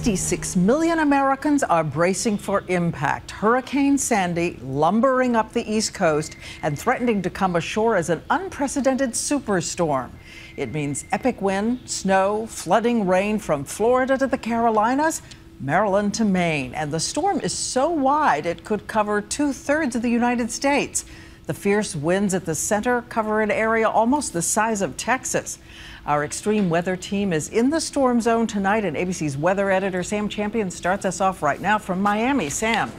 26 million Americans are bracing for impact. Hurricane Sandy lumbering up the East Coast and threatening to come ashore as an unprecedented superstorm. It means epic wind, snow, flooding rain from Florida to the Carolinas, Maryland to Maine. And the storm is so wide it could cover 2/3 of the United States. The fierce winds at the center cover an area almost the size of Texas. Our extreme weather team is in the storm zone tonight, and ABC's weather editor Sam Champion starts us off right now from Miami. Sam.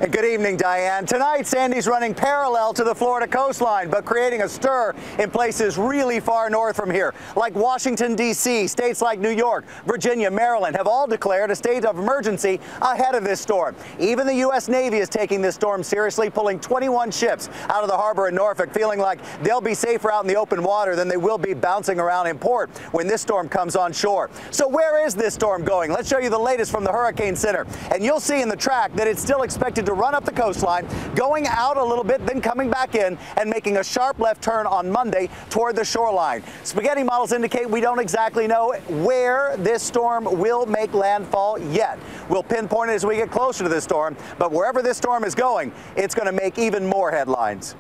And good evening, Diane. Tonight, Sandy's running parallel to the Florida coastline, but creating a stir in places really far north from here, like Washington, D.C. States like New York, Virginia, Maryland have all declared a state of emergency ahead of this storm. Even the U.S. Navy is taking this storm seriously, pulling 21 ships out of the harbor in Norfolk, feeling like they'll be safer out in the open water than they will be bouncing around in port when this storm comes on shore. So where is this storm going? Let's show you the latest from the Hurricane Center. And you'll see in the track that it's still expected to run up the coastline, going out a little bit, then coming back in and making a sharp left turn on Monday toward the shoreline. Spaghetti models indicate we don't exactly know where this storm will make landfall yet. We'll pinpoint it as we get closer to this storm, but wherever this storm is going, it's going to make even more headlines.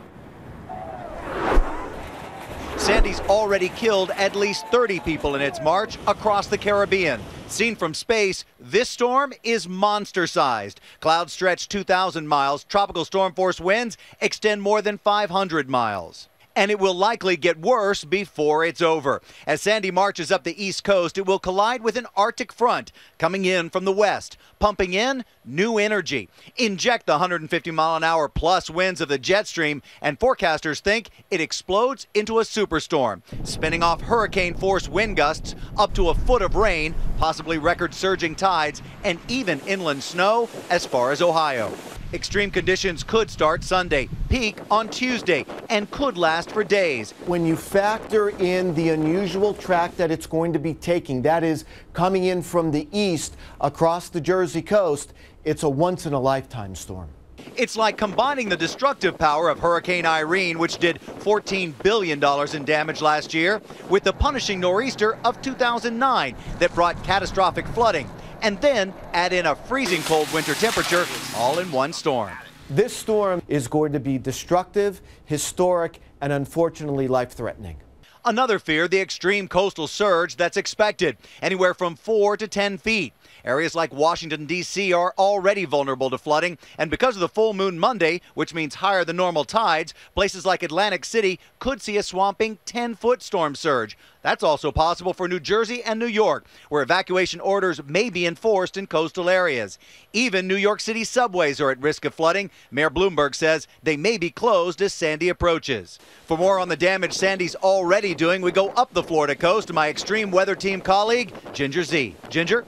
Sandy's already killed at least 30 people in its march across the Caribbean. Seen from space, this storm is monster-sized. Clouds stretch 2,000 miles. Tropical storm force winds extend more than 500 miles. And it will likely get worse before it's over. As Sandy marches up the East Coast, it will collide with an Arctic front coming in from the west, pumping in new energy. Inject the 150-mile-an-hour plus winds of the jet stream, and forecasters think it explodes into a superstorm, spinning off hurricane-force wind gusts, up to a foot of rain, possibly record-surging tides, and even inland snow as far as Ohio. Extreme conditions could start Sunday, peak on Tuesday, and could last for days. When you factor in the unusual track that it's going to be taking, that is coming in from the east across the Jersey coast, it's a once-in-a-lifetime storm. It's like combining the destructive power of Hurricane Irene, which did $14 billion in damage last year, with the punishing nor'easter of 2009 that brought catastrophic flooding. And then add in a freezing cold winter temperature all in one storm. This storm is going to be destructive, historic, and unfortunately life-threatening. Another fear, the extreme coastal surge that's expected, anywhere from 4 to 10 feet. Areas like Washington, D.C. are already vulnerable to flooding, and because of the full moon Monday, which means higher than normal tides, places like Atlantic City could see a swamping 10-foot storm surge. That's also possible for New Jersey and New York, where evacuation orders may be enforced in coastal areas. Even New York City subways are at risk of flooding. Mayor Bloomberg says they may be closed as Sandy approaches. For more on the damage Sandy's already doing, we go up the Florida coast to my extreme weather team colleague, Ginger Z. Ginger?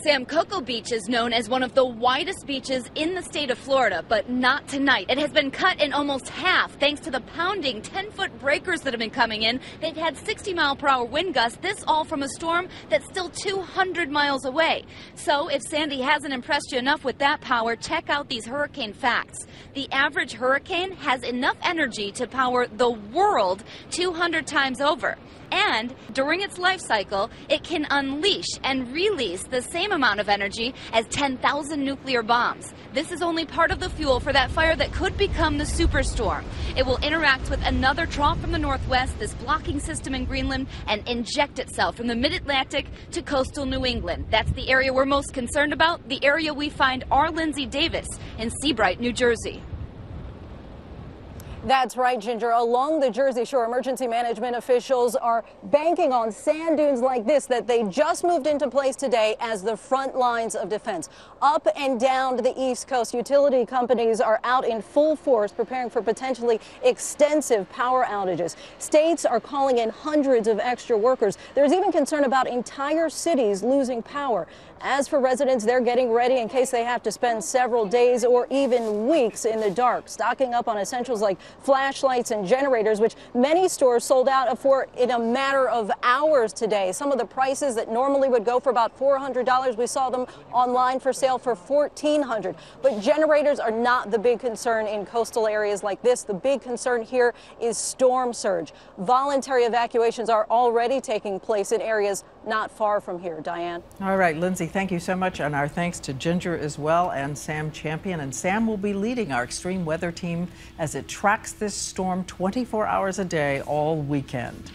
Sam, Cocoa Beach is known as one of the widest beaches in the state of Florida, but not tonight. It has been cut in almost half thanks to the pounding 10-foot breakers that have been coming in. They've had 60-mile-per-hour wind gusts, this all from a storm that's still 200 miles away. So if Sandy hasn't impressed you enough with that power, check out these hurricane facts. The average hurricane has enough energy to power the world 200 times over. And during its life cycle, it can unleash and release the same amount of energy as 10,000 nuclear bombs. This is only part of the fuel for that fire that could become the superstorm. It will interact with another trough from the northwest, this blocking system in Greenland, and inject itself from the mid-Atlantic to coastal New England. That's the area we're most concerned about, the area we find our Lindsay Davis in Seabright, New Jersey. That's right, Ginger. Along the Jersey Shore, emergency management officials are banking on sand dunes like this that they just moved into place today as the front lines of defense. Up and down the East Coast, utility companies are out in full force preparing for potentially extensive power outages. States are calling in hundreds of extra workers. There's even concern about entire cities losing power. As for residents, they're getting ready in case they have to spend several days or even weeks in the dark, stocking up on essentials like flashlights and generators, which many stores sold out for in a matter of hours today. Some of the prices that normally would go for about $400, we saw them online for sale for $1,400. But generators are not the big concern in coastal areas like this. The big concern here is storm surge. Voluntary evacuations are already taking place in areas not far from here. Diane. All right, Lindsay, thank you so much. And our thanks to Ginger as well and Sam Champion. And Sam will be leading our extreme weather team as it tracks this storm 24 hours a day all weekend.